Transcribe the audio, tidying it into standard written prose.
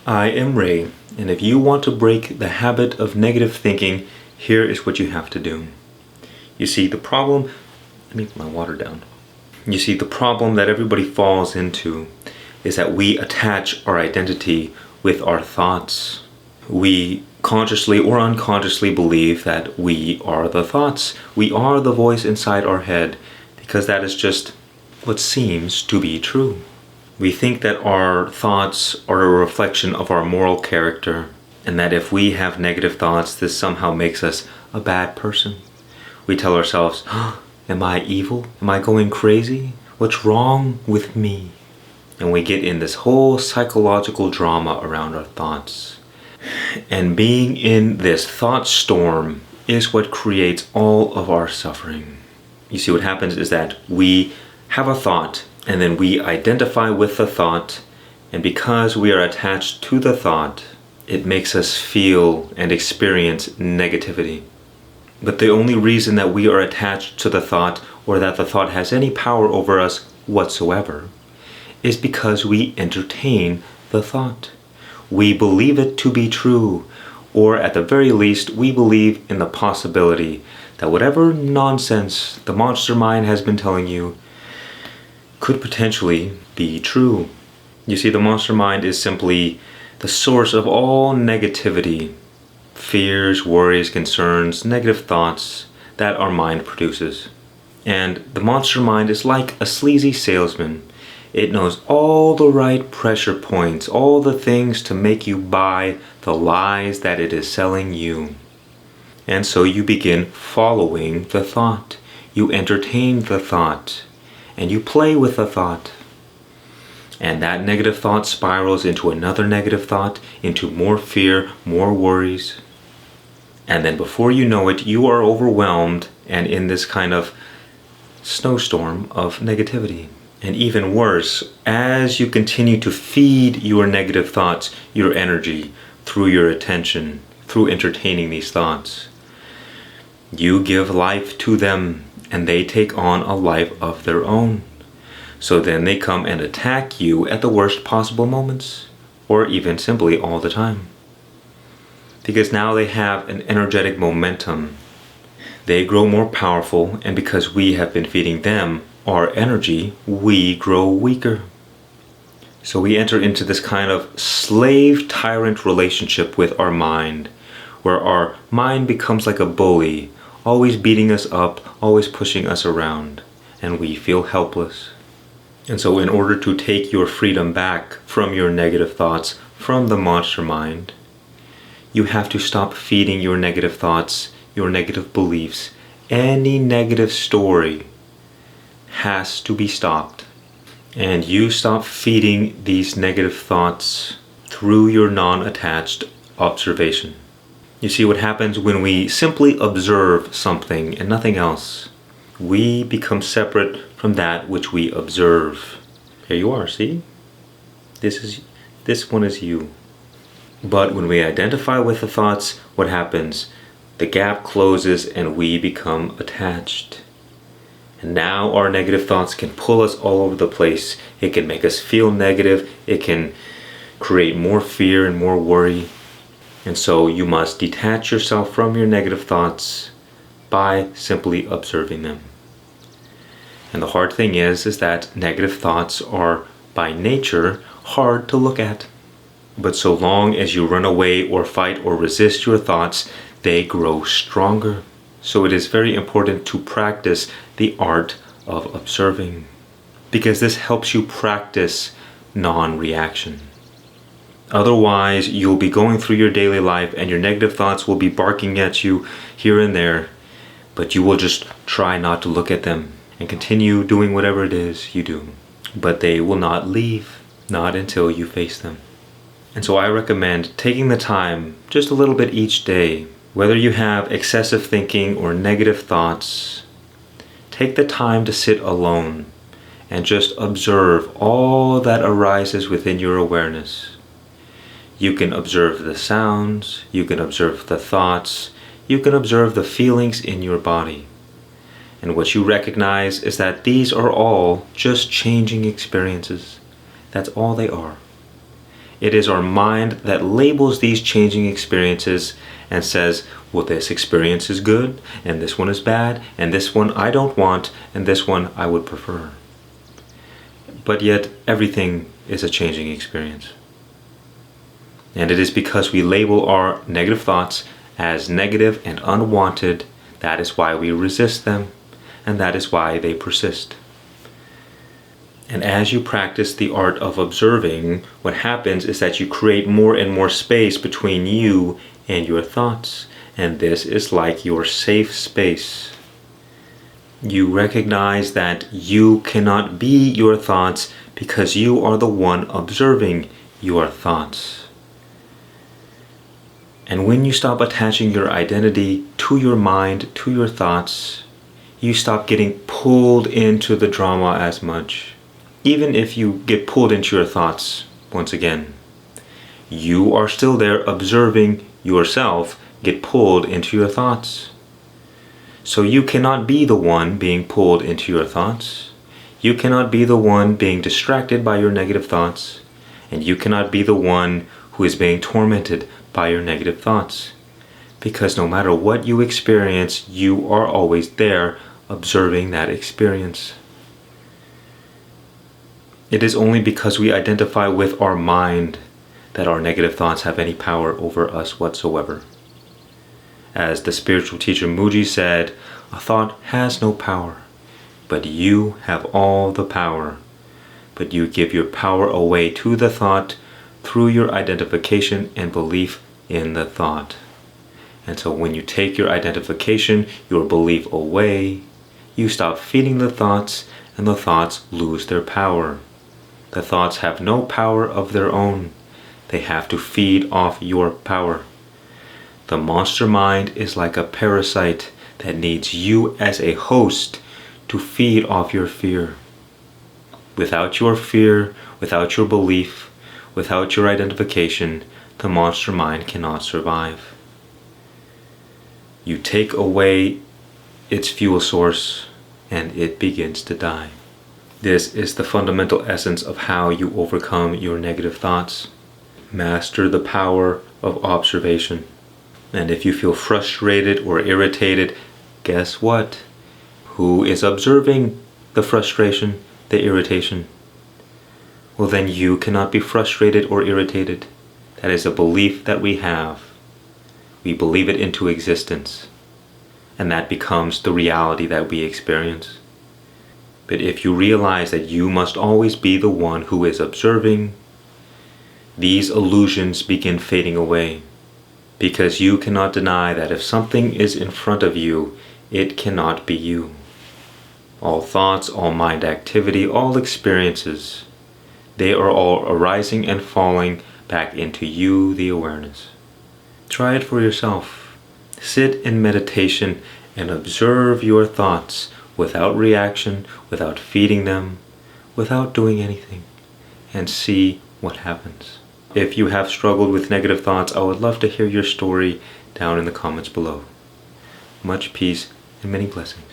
I am Ray, and if you want to break the habit of negative thinking, here is what you have to do. You see, the problem, let me put my water down. You see, the problem that everybody falls into is that we attach our identity with our thoughts. We consciously or unconsciously believe that we are the thoughts. We are the voice inside our head because that is just what seems to be true. We think that our thoughts are a reflection of our moral character, and that if we have negative thoughts, this somehow makes us a bad person. We tell ourselves, am I evil? Am I going crazy? What's wrong with me? And we get in this whole psychological drama around our thoughts. And being in this thought storm is what creates all of our suffering. You see, what happens is that we have a thought, and then we identify with the thought, and because we are attached to the thought, it makes us feel and experience negativity. But the only reason that we are attached to the thought, or that the thought has any power over us whatsoever, is because we entertain the thought. We believe it to be true, or at the very least, we believe in the possibility that whatever nonsense the monster mind has been telling you could potentially be true. You see, the monster mind is simply the source of all negativity, fears, worries, concerns, negative thoughts that our mind produces. And the monster mind is like a sleazy salesman. It knows all the right pressure points, all the things to make you buy the lies that it is selling you. And so you begin following the thought. You entertain the thought. And you play with the thought. And that negative thought spirals into another negative thought, into more fear, more worries. And then before you know it, you are overwhelmed and in this kind of snowstorm of negativity. And even worse, as you continue to feed your negative thoughts, your energy, through your attention, through entertaining these thoughts, you give life to them. And they take on a life of their own. So then they come and attack you at the worst possible moments, or even simply all the time. Because now they have an energetic momentum. They grow more powerful, and because we have been feeding them our energy, we grow weaker. So we enter into this kind of slave-tyrant relationship with our mind, where our mind becomes like a bully, always beating us up, always pushing us around, and we feel helpless. And so in order to take your freedom back from your negative thoughts, from the monster mind, you have to stop feeding your negative thoughts, your negative beliefs. Any negative story has to be stopped. And you stop feeding these negative thoughts through your non-attached observation. You see, what happens when we simply observe something and nothing else, we become separate from that which we observe. Here you are, see? This one is you. But when we identify with the thoughts, what happens? The gap closes and we become attached. And now our negative thoughts can pull us all over the place. It can make us feel negative. It can create more fear and more worry. And so you must detach yourself from your negative thoughts by simply observing them. And the hard thing is that negative thoughts are by nature hard to look at. But so long as you run away or fight or resist your thoughts, they grow stronger. So it is very important to practice the art of observing, because this helps you practice non-reaction. Otherwise, you'll be going through your daily life and your negative thoughts will be barking at you here and there, but you will just try not to look at them and continue doing whatever it is you do. But they will not leave, not until you face them. And so I recommend taking the time, just a little bit each day, whether you have excessive thinking or negative thoughts, take the time to sit alone and just observe all that arises within your awareness. You can observe the sounds, you can observe the thoughts, you can observe the feelings in your body. And what you recognize is that these are all just changing experiences. That's all they are. It is our mind that labels these changing experiences and says, well, this experience is good, and this one is bad, and this one I don't want, and this one I would prefer. But yet, everything is a changing experience. And it is because we label our negative thoughts as negative and unwanted, that is why we resist them, and that is why they persist. And as you practice the art of observing, what happens is that you create more and more space between you and your thoughts. And this is like your safe space. You recognize that you cannot be your thoughts because you are the one observing your thoughts. And when you stop attaching your identity to your mind, to your thoughts, you stop getting pulled into the drama as much. Even if you get pulled into your thoughts, once again, you are still there observing yourself get pulled into your thoughts. So you cannot be the one being pulled into your thoughts. You cannot be the one being distracted by your negative thoughts. And you cannot be the one who is being tormented by your negative thoughts. Because no matter what you experience, you are always there observing that experience. It is only because we identify with our mind that our negative thoughts have any power over us whatsoever. As the spiritual teacher Mooji said, a thought has no power, but you have all the power. But you give your power away to the thought through your identification and belief in the thought. And so when you take your identification, your belief away, you stop feeding the thoughts, and the thoughts lose their power. The thoughts have no power of their own. They have to feed off your power. The monster mind is like a parasite that needs you as a host to feed off your fear. Without your fear, without your belief, without your identification, the monster mind cannot survive. You take away its fuel source and it begins to die. This is the fundamental essence of how you overcome your negative thoughts. Master the power of observation. And if you feel frustrated or irritated, guess what? Who is observing the frustration, the irritation? Well, then you cannot be frustrated or irritated. That is a belief that we have. We believe it into existence. And that becomes the reality that we experience. But if you realize that you must always be the one who is observing, these illusions begin fading away. Because you cannot deny that if something is in front of you, it cannot be you. All thoughts, all mind activity, all experiences, they are all arising and falling back into you, the awareness. Try it for yourself. Sit in meditation and observe your thoughts without reaction, without feeding them, without doing anything, and see what happens. If you have struggled with negative thoughts, I would love to hear your story down in the comments below. Much peace and many blessings.